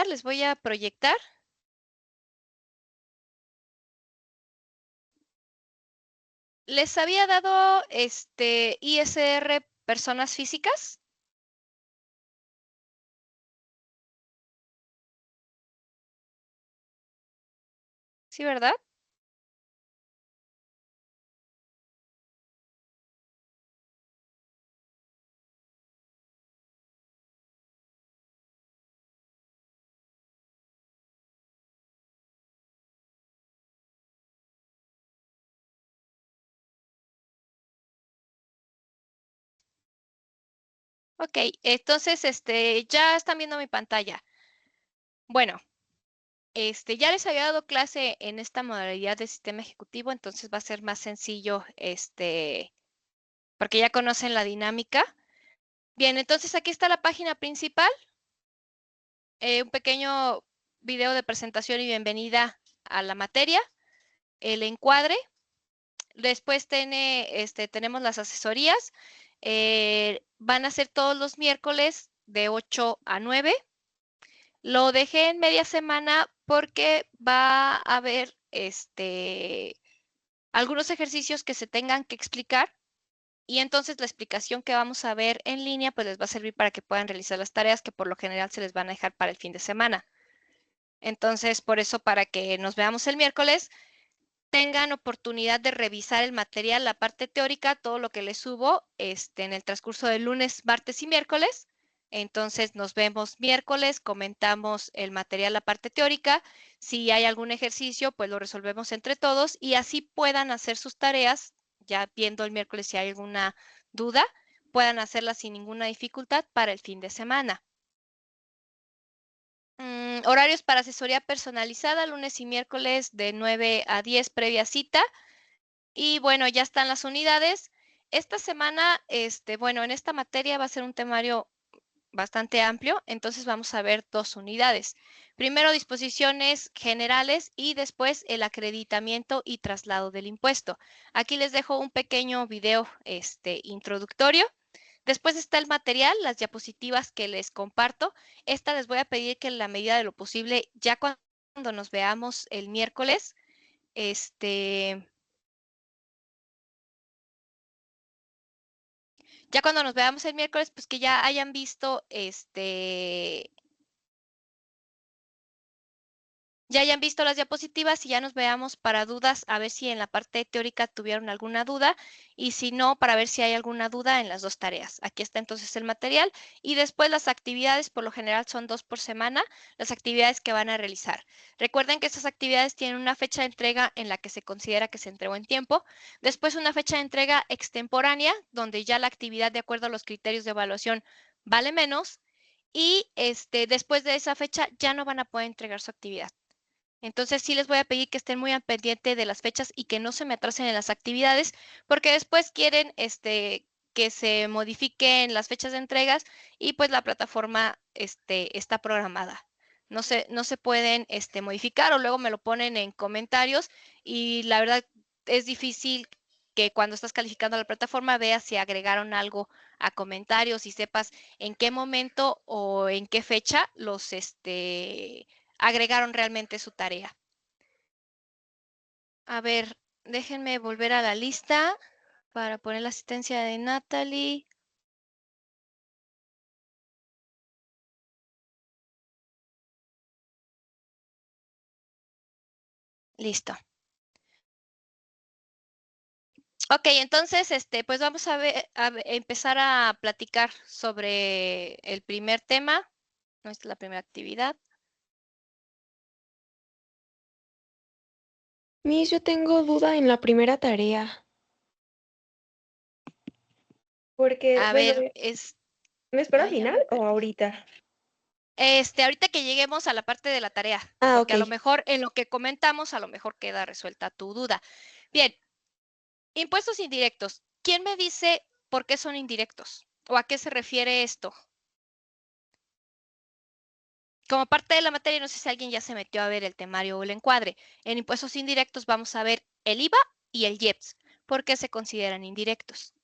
Les voy a proyectar. ¿Les había dado ISR personas físicas? ¿Sí, verdad? Ok, entonces ya están viendo mi pantalla. Bueno, ya les había dado clase en esta modalidad de sistema ejecutivo, entonces va a ser más sencillo, porque ya conocen la dinámica. Bien, entonces aquí está la página principal, un pequeño video de presentación y bienvenida a la materia, el encuadre. Después tenemos las asesorías. Van a ser todos los miércoles de 8 a 9. Lo dejé en media semana porque va a haber algunos ejercicios que se tengan que explicar y entonces la explicación que vamos a ver en línea pues les va a servir para que puedan realizar las tareas que por lo general se les van a dejar para el fin de semana. Entonces, por eso, para que nos veamos el miércoles, tengan oportunidad de revisar el material, la parte teórica, todo lo que les subo en el transcurso del lunes, martes y miércoles. Entonces nos vemos miércoles, comentamos el material, la parte teórica. Si hay algún ejercicio, pues lo resolvemos entre todos y así puedan hacer sus tareas, ya viendo el miércoles si hay alguna duda, puedan hacerlas sin ninguna dificultad para el fin de semana. Horarios para asesoría personalizada, lunes y miércoles de 9 a 10 previa cita. Y bueno, ya están las unidades. Esta semana, bueno, en esta materia va a ser un temario bastante amplio, entonces vamos a ver 2 unidades. Primero, disposiciones generales y después el acreditamiento y traslado del impuesto. Aquí les dejo un pequeño video, introductorio. Después está el material, las diapositivas que les comparto. Esta les voy a pedir que en la medida de lo posible, ya cuando nos veamos el miércoles, ya cuando nos veamos el miércoles, pues que ya hayan visto ya hayan visto las diapositivas y ya nos veamos para dudas, a ver si en la parte teórica tuvieron alguna duda y si no, para ver si hay alguna duda en las 2 tareas. Aquí está entonces el material y después las actividades, por lo general son 2 por semana, las actividades que van a realizar. Recuerden que estas actividades tienen una fecha de entrega en la que se considera que se entregó en tiempo, después una fecha de entrega extemporánea, donde ya la actividad de acuerdo a los criterios de evaluación vale menos y después de esa fecha ya no van a poder entregar su actividad. Entonces sí les voy a pedir que estén muy al pendiente de las fechas y que no se me atrasen en las actividades, porque después quieren que se modifiquen las fechas de entregas y pues la plataforma está programada. No se pueden modificar o luego me lo ponen en comentarios y la verdad es difícil que cuando estás calificando la plataforma veas si agregaron algo a comentarios y sepas en qué momento o en qué fecha los agregaron realmente su tarea. A ver, déjenme volver a la lista para poner la asistencia de Natalie. Listo. Ok, entonces, pues vamos empezar a platicar sobre el primer tema, la primera actividad. Miss, yo tengo duda en la primera tarea. Porque, A bueno, ver, ¿me espero al ay, ya final me o perdí. ahorita? Ahorita que lleguemos a la parte de la tarea, Ah, porque ok. a lo mejor en lo que comentamos, a lo mejor queda resuelta tu duda. Bien, impuestos indirectos. ¿Quién me dice por qué son indirectos? ¿O a qué se refiere esto? Como parte de la materia, no sé si alguien ya se metió a ver el temario o el encuadre. En impuestos indirectos vamos a ver el IVA y el IEPS. ¿Por qué se consideran indirectos?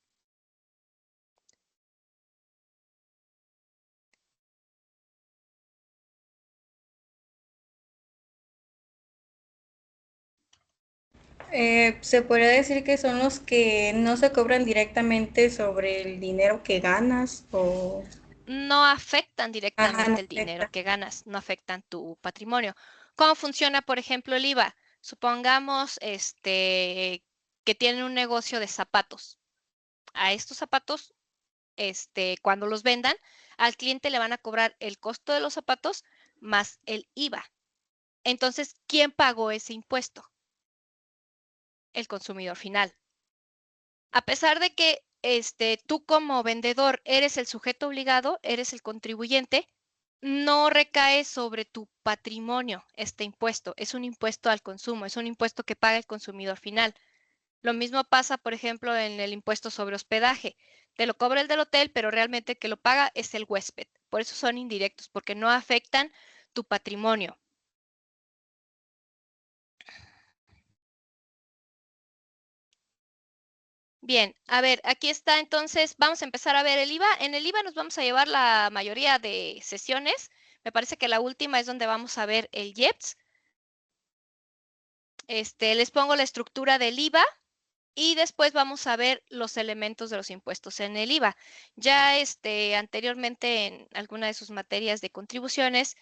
Se podría decir que son los que no se cobran directamente sobre el dinero que ganas o... No afectan Ajá, no directamente el dinero afecta. que ganas, no afectan tu patrimonio. ¿Cómo funciona, por ejemplo, el IVA? Supongamos que tienen un negocio de zapatos. A estos zapatos, cuando los vendan, al cliente le van a cobrar el costo de los zapatos más el IVA. Entonces, ¿quién pagó ese impuesto? El consumidor final. A pesar de que tú como vendedor eres el sujeto obligado, eres el contribuyente, no recae sobre tu patrimonio este impuesto. Es un impuesto al consumo, es un impuesto que paga el consumidor final. Lo mismo pasa, por ejemplo, en el impuesto sobre hospedaje. Te lo cobra el del hotel, pero realmente el que lo paga es el huésped. Por eso son indirectos, porque no afectan tu patrimonio. Bien, a ver, aquí está entonces, vamos a empezar a ver el IVA. En el IVA nos vamos a llevar la mayoría de sesiones. Me parece que la última es donde vamos a ver el IEPS. Les pongo la estructura del IVA y después vamos a ver los elementos de los impuestos en el IVA. Ya anteriormente en alguna de sus materias de contribuciones,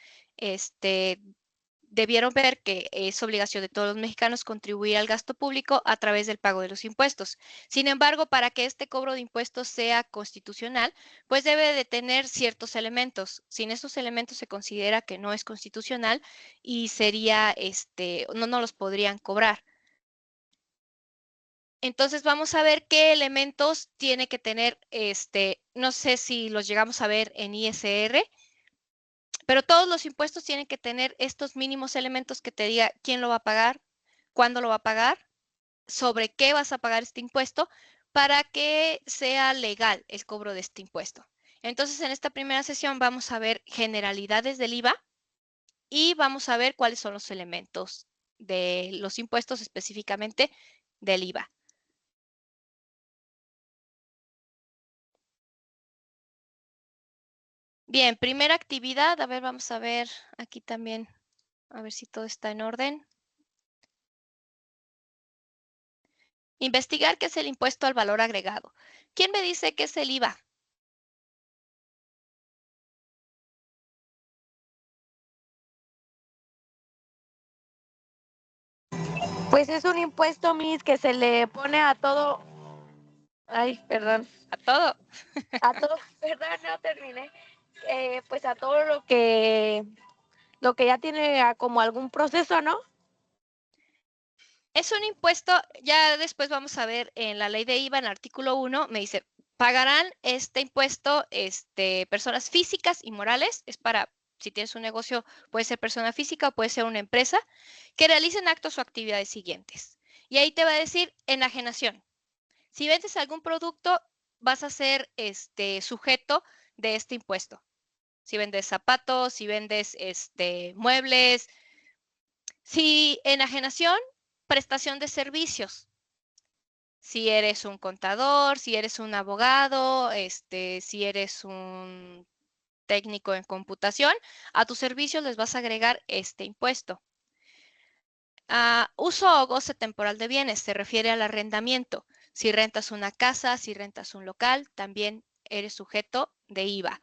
debieron ver que es obligación de todos los mexicanos contribuir al gasto público a través del pago de los impuestos. Sin embargo, para que este cobro de impuestos sea constitucional, pues debe de tener ciertos elementos. Sin estos elementos se considera que no es constitucional y sería, no los podrían cobrar. Entonces vamos a ver qué elementos tiene que tener, no sé si los llegamos a ver en ISR, pero todos los impuestos tienen que tener estos mínimos elementos que te diga quién lo va a pagar, cuándo lo va a pagar, sobre qué vas a pagar este impuesto, para que sea legal el cobro de este impuesto. Entonces, en esta primera sesión vamos a ver generalidades del IVA y vamos a ver cuáles son los elementos de los impuestos específicamente del IVA. Bien, primera actividad, a ver, vamos a ver aquí también, a ver si todo está en orden. Investigar qué es el impuesto al valor agregado. ¿Quién me dice qué es el IVA? Pues es un impuesto, Miss, que se le pone a todo. Ay, perdón. A todo. A todo, perdón, no terminé. Pues a todo lo que ya tiene como algún proceso, ¿no? Es un impuesto, ya después vamos a ver en la ley de IVA, en el artículo 1, me dice, pagarán este impuesto personas físicas y morales, es para, si tienes un negocio, puede ser persona física o puede ser una empresa, que realicen actos o actividades siguientes. Y ahí te va a decir enajenación. Si vendes algún producto, vas a ser sujeto de este impuesto. Si vendes zapatos, si vendes muebles. Si enajenación, prestación de servicios. Si eres un contador, si eres un abogado, si eres un técnico en computación, a tus servicios les vas a agregar este impuesto. Uso o goce temporal de bienes se refiere al arrendamiento. Si rentas una casa, si rentas un local, también eres sujeto de IVA.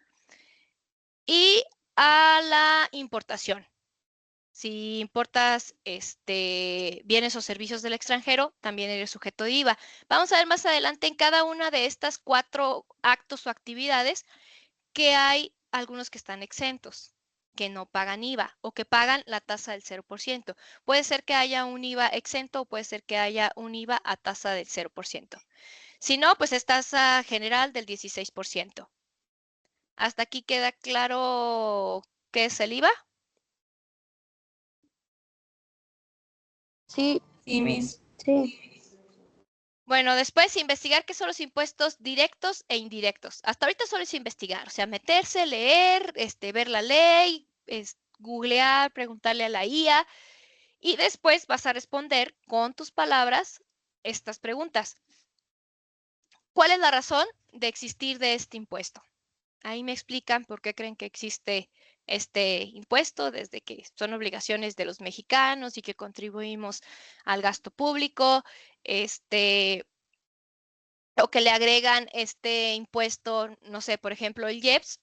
Y a la importación. Si importas bienes o servicios del extranjero, también eres sujeto de IVA. Vamos a ver más adelante en cada una de estas 4 actos o actividades que hay algunos que están exentos, que no pagan IVA o que pagan la tasa del 0%. Puede ser que haya un IVA exento o puede ser que haya un IVA a tasa del 0%. Si no, pues es tasa general del 16%. ¿Hasta aquí queda claro qué es el IVA? Sí, Sí, Miss. sí. Bueno, después investigar qué son los impuestos directos e indirectos. Hasta ahorita solo es investigar, o sea, meterse, leer, ver la ley, googlear, preguntarle a la IA y después vas a responder con tus palabras estas preguntas. ¿Cuál es la razón de existir de este impuesto? Ahí me explican por qué creen que existe este impuesto, desde que son obligaciones de los mexicanos y que contribuimos al gasto público, o que le agregan este impuesto, no sé, por ejemplo, el IEPS,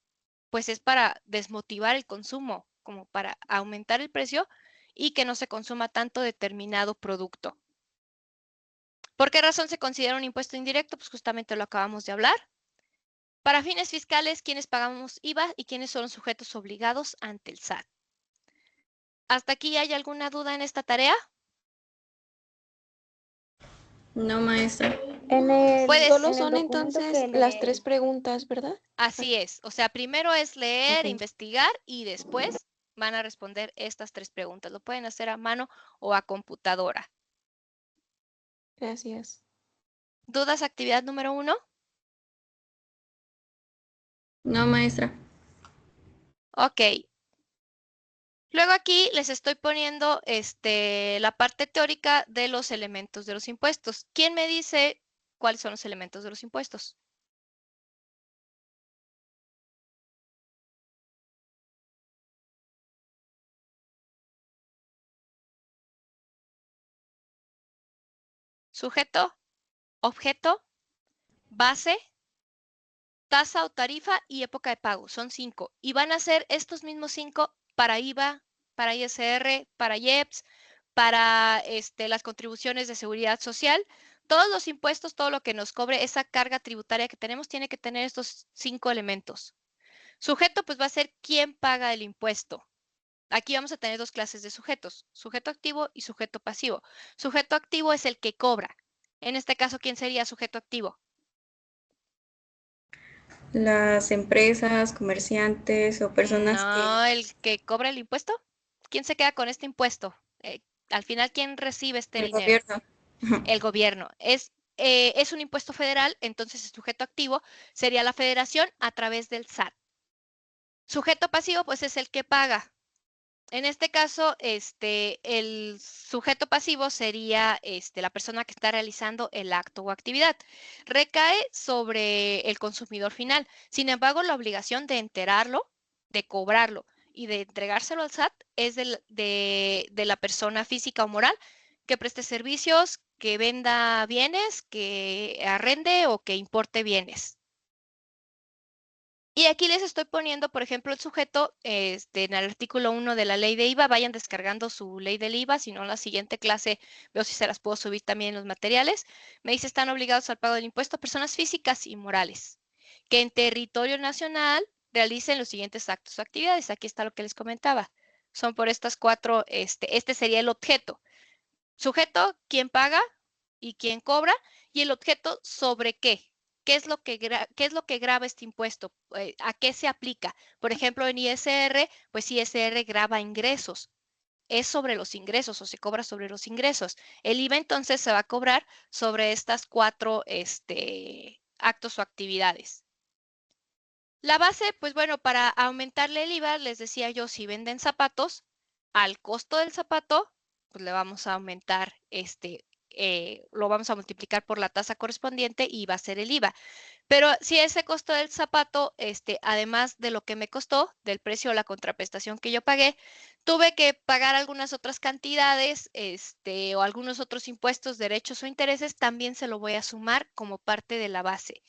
pues es para desmotivar el consumo, como para aumentar el precio y que no se consuma tanto determinado producto. ¿Por qué razón se considera un impuesto indirecto? Pues justamente lo acabamos de hablar. Para fines fiscales, ¿quiénes pagamos IVA y quiénes son los sujetos obligados ante el SAT? ¿Hasta aquí hay alguna duda en esta tarea? No, maestra. Solo en el son documento entonces que las 3 le... preguntas, ¿verdad? Así es. O sea, primero es leer, Ok, investigar y después van a responder estas 3 preguntas. Lo pueden hacer a mano o a computadora. gracias. ¿Dudas? Actividad número 1. No, maestra. Ok. Luego aquí les estoy poniendo la parte teórica de los elementos de los impuestos. ¿Quién me dice cuáles son los elementos de los impuestos? Sujeto, objeto, base, tasa o tarifa y época de pago. Son 5. Y van a ser estos mismos 5 para IVA, para ISR, para IEPS, para las contribuciones de seguridad social. Todos los impuestos, todo lo que nos cobre esa carga tributaria que tenemos, tiene que tener estos 5 elementos. Sujeto, pues va a ser quién paga el impuesto. Aquí vamos a tener 2 clases de sujetos, sujeto activo y sujeto pasivo. Sujeto activo es el que cobra. En este caso, ¿quién sería sujeto activo? Las empresas, comerciantes o personas No, que... el que cobra el impuesto. ¿Quién se queda con este impuesto? Al final, ¿quién recibe este El dinero? gobierno. El gobierno. Es un impuesto federal, entonces el sujeto activo sería la federación a través del SAT. Sujeto pasivo, pues es el que paga. En este caso, el sujeto pasivo sería la persona que está realizando el acto o actividad. Recae sobre el consumidor final. Sin embargo, la obligación de enterarlo, de cobrarlo y de entregárselo al SAT es de la persona física o moral que preste servicios, que venda bienes, que arrende o que importe bienes. Y aquí les estoy poniendo, por ejemplo, el sujeto en el artículo 1 de la ley de IVA. Vayan descargando su ley del IVA, si no, en la siguiente clase veo si se las puedo subir también en los materiales. Me dice, están obligados al pago del impuesto a personas físicas y morales que en territorio nacional realicen los siguientes actos o actividades. Aquí está lo que les comentaba. Son por estas 4, este sería el objeto. Sujeto, quién paga y quién cobra, y el objeto sobre qué. ¿Qué es lo que grava este impuesto? ¿A qué se aplica? Por ejemplo, en ISR, pues ISR grava ingresos. Es sobre los ingresos o se cobra sobre los ingresos. El IVA entonces se va a cobrar sobre estas 4 actos o actividades. La base, pues bueno, para aumentarle el IVA, les decía yo, si venden zapatos, al costo del zapato, pues le vamos a aumentar lo vamos a multiplicar por la tasa correspondiente y va a ser el IVA. Pero si ese costo del zapato, además de lo que me costó, del precio o la contraprestación que yo pagué, tuve que pagar algunas otras cantidades, o algunos otros impuestos, derechos o intereses, también se lo voy a sumar como parte de la base.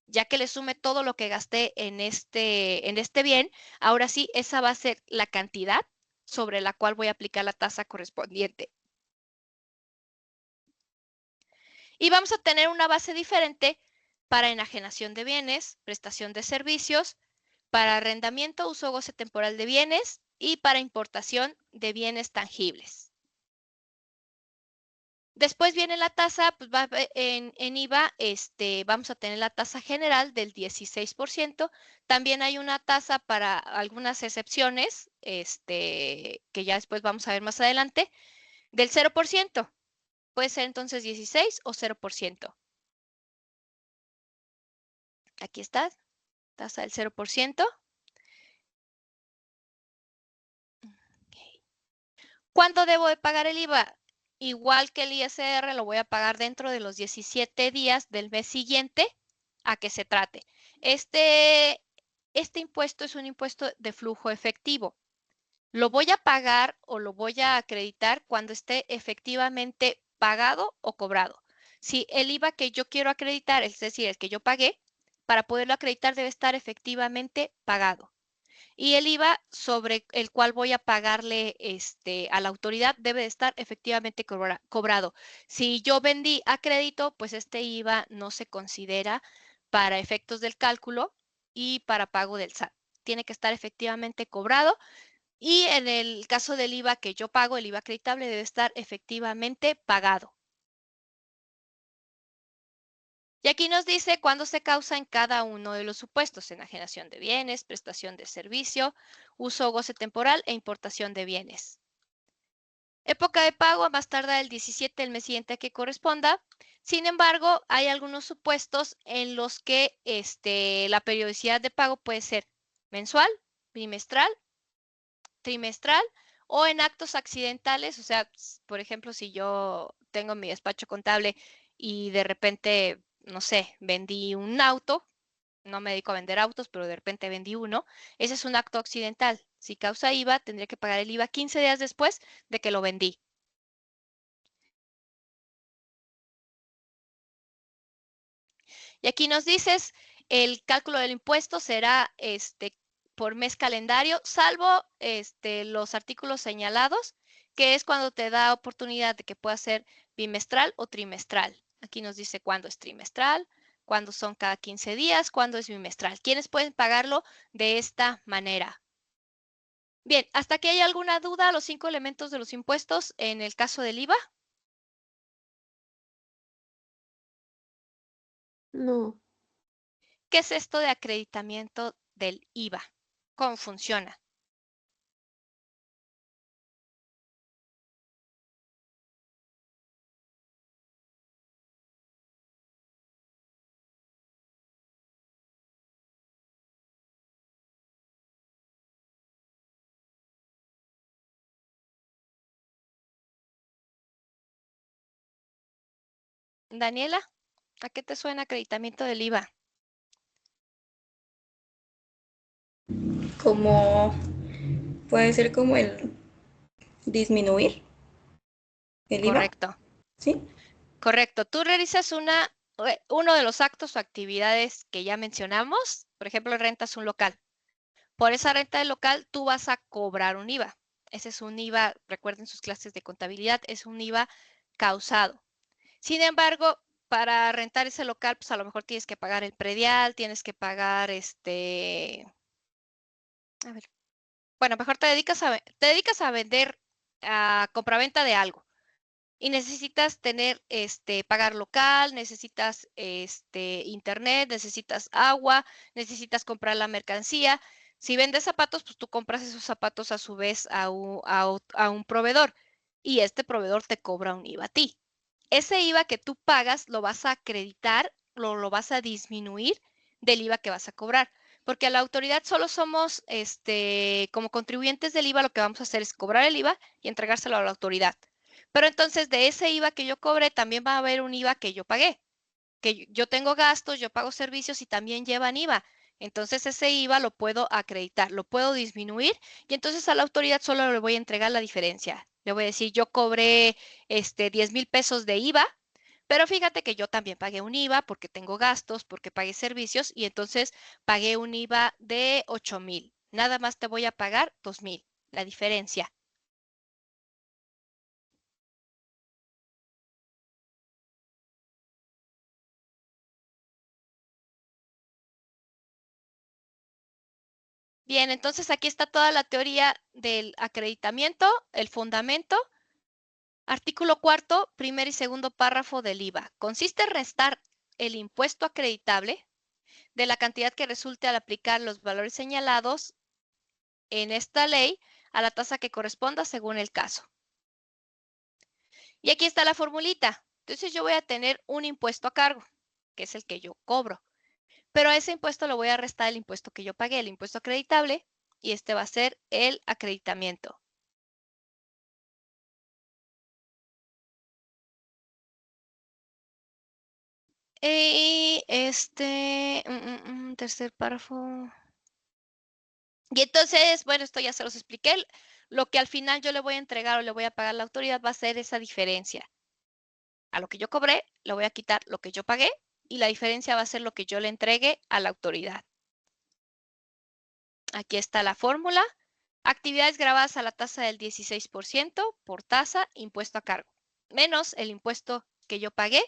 Ya que le sume todo lo que gasté en este bien, ahora sí, esa va a ser la cantidad sobre la cual voy a aplicar la tasa correspondiente. Y vamos a tener una base diferente para enajenación de bienes, prestación de servicios, para arrendamiento, uso o goce temporal de bienes y para importación de bienes tangibles. Después viene la tasa, pues en IVA, vamos a tener la tasa general del 16%. También hay una tasa para algunas excepciones, que ya después vamos a ver más adelante, del 0%. Puede ser entonces 16 o 0%. Aquí está, tasa del 0%. ¿Cuándo debo de pagar el IVA? Igual que el ISR, lo voy a pagar dentro de los 17 días del mes siguiente a que se trate. este impuesto es un impuesto de flujo efectivo. Lo voy a pagar o lo voy a acreditar cuando esté efectivamente pagado o cobrado. Si el IVA que yo quiero acreditar, es decir, el que yo pagué, para poderlo acreditar debe estar efectivamente pagado. Y el IVA sobre el cual voy a pagarle a la autoridad debe de estar efectivamente cobrado. Si yo vendí a crédito, pues este IVA no se considera para efectos del cálculo y para pago del SAT. Tiene que estar efectivamente cobrado y en el caso del IVA que yo pago, el IVA acreditable debe estar efectivamente pagado. Y aquí nos dice cuándo se causa en cada uno de los supuestos: enajenación de bienes, prestación de servicio, uso o goce temporal e importación de bienes. Época de pago: a más tardar el 17 del mes siguiente a que corresponda. Sin embargo, hay algunos supuestos en los que la periodicidad de pago puede ser mensual, bimestral, trimestral o en actos accidentales. O sea, por ejemplo, si yo tengo mi despacho contable y de repente, no sé, vendí un auto, no me dedico a vender autos, pero de repente vendí uno, ese es un acto accidental. Si causa IVA, tendría que pagar el IVA 15 días después de que lo vendí. Y aquí nos dices, el cálculo del impuesto será por mes calendario, salvo los artículos señalados, que es cuando te da oportunidad de que pueda ser bimestral o trimestral. Aquí nos dice cuándo es trimestral, cuándo son cada 15 días, cuándo es bimestral. ¿Quiénes pueden pagarlo de esta manera? Bien, ¿hasta aquí hay alguna duda? Los 5 elementos de los impuestos en el caso del IVA. No. ¿Qué es esto de acreditamiento del IVA? ¿Cómo funciona? Daniela, ¿a qué te suena acreditamiento del IVA? Como puede ser como el disminuir el IVA, Correcto, ¿sí? correcto. Tú realizas uno de los actos o actividades que ya mencionamos. Por ejemplo, rentas un local. Por esa renta del local, tú vas a cobrar un IVA. Ese es un IVA, recuerden sus clases de contabilidad, es un IVA causado. Sin embargo, para rentar ese local, pues a lo mejor tienes que pagar el predial, tienes que pagar a ver, bueno, mejor te dedicas a vender, a compraventa de algo y necesitas tener, pagar local, necesitas, internet, necesitas agua, necesitas comprar la mercancía. Si vendes zapatos, pues tú compras esos zapatos a su vez a un proveedor y este proveedor te cobra un IVA a ti. Ese IVA que tú pagas lo vas a acreditar, lo vas a disminuir del IVA que vas a cobrar. Porque a la autoridad solo somos, como contribuyentes del IVA, lo que vamos a hacer es cobrar el IVA y entregárselo a la autoridad. Pero entonces de ese IVA que yo cobré, también va a haber un IVA que yo pagué, que yo tengo gastos, yo pago servicios y también llevan IVA. Entonces ese IVA lo puedo acreditar, lo puedo disminuir y entonces a la autoridad solo le voy a entregar la diferencia. Le voy a decir, yo cobré 10,000 pesos de IVA, pero fíjate que yo también pagué un IVA porque tengo gastos, porque pagué servicios y entonces pagué un IVA de 8,000. Nada más te voy a pagar 2,000, la diferencia. Bien, entonces aquí está toda la teoría del acreditamiento, el fundamento. Artículo cuarto, primer y segundo párrafo del IVA. Consiste en restar el impuesto acreditable de la cantidad que resulte al aplicar los valores señalados en esta ley a la tasa que corresponda según el caso. Y aquí está la formulita. Entonces yo voy a tener un impuesto a cargo, que es el que yo cobro. Pero a ese impuesto lo voy a restar el impuesto que yo pagué, el impuesto acreditable, y este va a ser el acreditamiento. Y tercer párrafo. Y entonces, bueno, esto ya se los expliqué. Lo que al final yo le voy a entregar o le voy a pagar a la autoridad va a ser esa diferencia. A lo que yo cobré, le voy a quitar lo que yo pagué y la diferencia va a ser lo que yo le entregue a la autoridad. Aquí está la fórmula. Actividades grabadas a la tasa del 16% por tasa, impuesto a cargo, menos el impuesto que yo pagué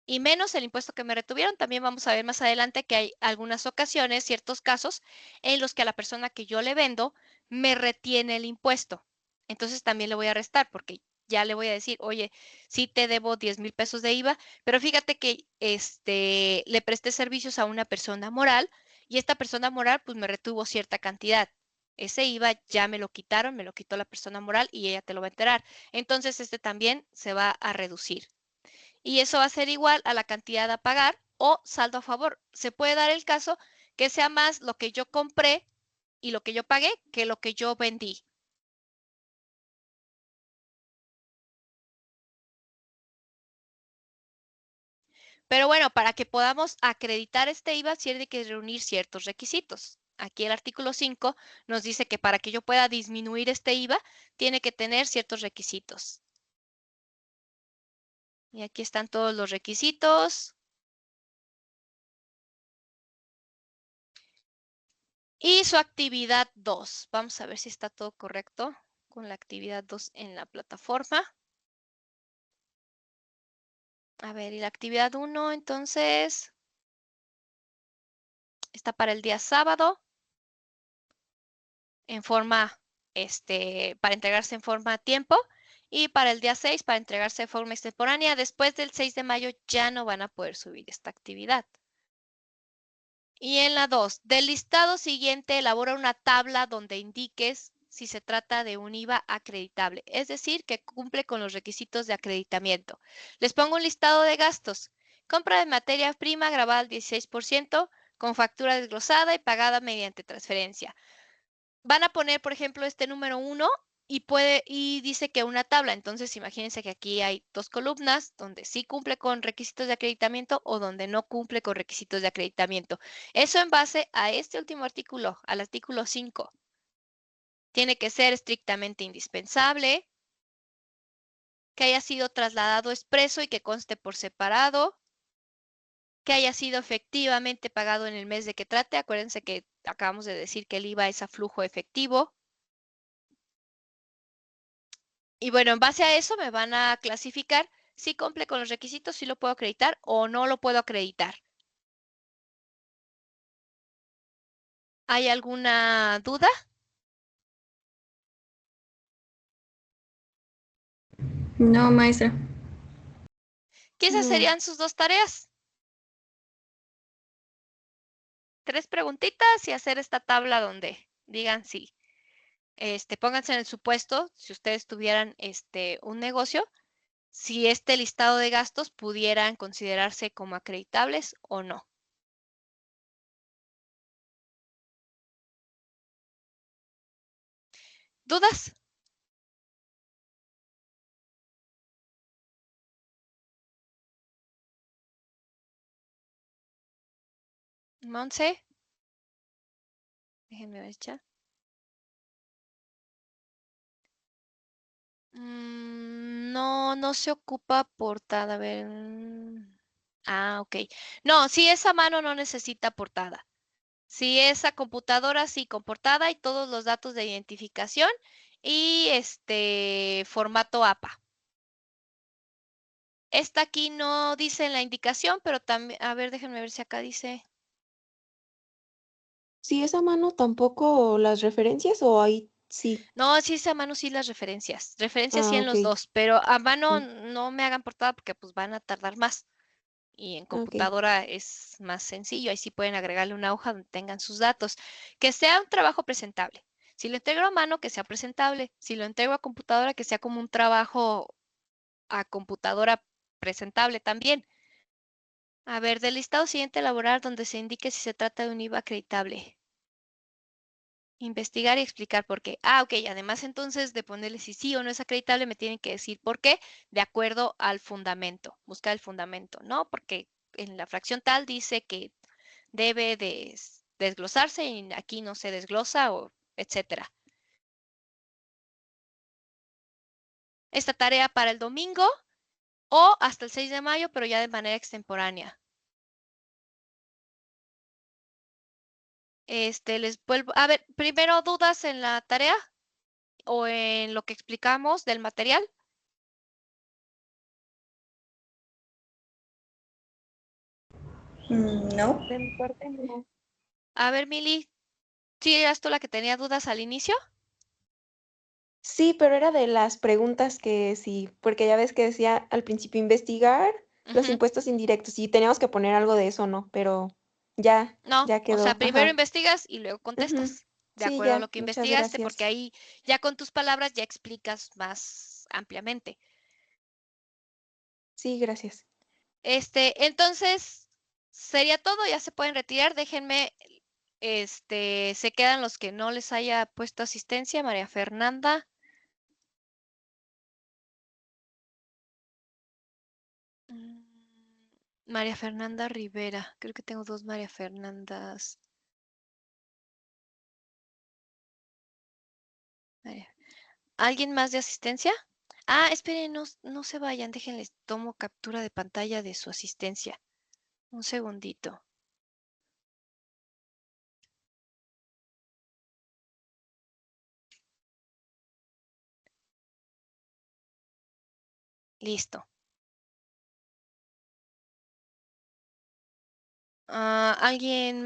y menos el impuesto que me retuvieron. También vamos a ver más adelante que hay algunas ocasiones, ciertos casos, en los que a la persona que yo le vendo me retiene el impuesto. Entonces también le voy a restar porque ya le voy a decir, oye, sí te debo 10,000 pesos de IVA, pero fíjate que le presté servicios a una persona moral y esta persona moral pues me retuvo cierta cantidad. Ese IVA ya me lo quitaron, me lo quitó la persona moral y ella te lo va a enterar. Entonces este también se va a reducir y eso va a ser igual a la cantidad a pagar o saldo a favor. Se puede dar el caso que sea más lo que yo compré y lo que yo pagué que lo que yo vendí. Pero bueno, para que podamos acreditar este IVA, sí hay que reunir ciertos requisitos. Aquí el artículo 5 nos dice que para que yo pueda disminuir este IVA, tiene que tener ciertos requisitos. Y aquí están todos los requisitos. Y su actividad 2. Vamos a ver si está todo correcto con la actividad 2 en la plataforma. A ver, y la actividad 1, entonces, está para el día sábado, en forma, para entregarse en forma a tiempo, y para el día 6, para entregarse de forma extemporánea. Después del 6 de mayo ya no van a poder subir esta actividad. Y en la 2, del listado siguiente, elabora una tabla donde indiques si se trata de un IVA acreditable, es decir, que cumple con los requisitos de acreditamiento. Les pongo un listado de gastos. Compra de materia prima grabada al 16%, con factura desglosada y pagada mediante transferencia. Van a poner, por ejemplo, este número 1 y dice que una tabla. Entonces, imagínense que aquí hay dos columnas donde sí cumple con requisitos de acreditamiento o donde no cumple con requisitos de acreditamiento. Eso en base a este último artículo, al artículo 5. Tiene que ser estrictamente indispensable, que haya sido trasladado expreso y que conste por separado, que haya sido efectivamente pagado en el mes de que trate. Acuérdense que acabamos de decir que el IVA es a flujo efectivo. Y bueno, en base a eso me van a clasificar si cumple con los requisitos, si lo puedo acreditar o no lo puedo acreditar. ¿Hay alguna duda? No, maestra. ¿Qué esas No. serían sus dos tareas? 3 preguntitas y hacer esta tabla donde digan sí. Pónganse en el supuesto, si ustedes tuvieran un negocio, si este listado de gastos pudieran considerarse como acreditables o no. ¿Dudas? Monse, déjenme ver el chat. No, no se ocupa portada. A ver. Ok. No, si es a mano no necesita portada. Si es a computadora, sí, con portada y todos los datos de identificación y formato APA. Esta aquí no dice en la indicación, pero también, a ver, déjenme ver si acá dice. Si es a mano, tampoco las referencias o ahí sí. No, sí es a mano, sí las referencias. Referencias sí Ah, en ok. los dos, pero a mano Mm, no me hagan portada porque pues van a tardar más. Y en ok. computadora es más sencillo, ahí sí pueden agregarle una hoja donde tengan sus datos. Que sea un trabajo presentable. Si lo integro a mano, que sea presentable. Si lo integro a computadora, que sea como un trabajo a computadora presentable también. A ver, del listado siguiente elaborar donde se indique si se trata de un IVA acreditable. Investigar y explicar por qué. Ok, además entonces de ponerle si sí o no es acreditable, me tienen que decir por qué, de acuerdo al fundamento. Buscar el fundamento, ¿no? Porque en la fracción tal dice que debe de desglosarse y aquí no se desglosa o etcétera. Esta tarea para el domingo o hasta el 6 de mayo, pero ya de manera extemporánea. Les vuelvo a ver, primero dudas en la tarea o en lo que explicamos del material. No. De mi parte, no. A ver, Mili, ¿sí eras tú la que tenía dudas al inicio? Sí, pero era de las preguntas que sí, porque ya ves que decía al principio investigar los Ujú. impuestos indirectos y teníamos que poner algo de eso, ¿no? Pero ya, No, ya o sea, quedó. primero Ajá. investigas y luego Ujú. contestas, de Sí, acuerdo a ya, lo que muchas investigaste, porque gracias. ahí ya con tus palabras ya explicas más ampliamente. Sí, gracias. Entonces, sería todo, ya se pueden retirar. Déjenme, se quedan los que no les haya puesto asistencia, María Fernanda. María Fernanda Rivera, creo que tengo dos María Fernandas. ¿Alguien más de asistencia? Ah, esperen, no se vayan, déjenles, tomo captura de pantalla de su asistencia. Un segundito. Listo. ¿Alguien más?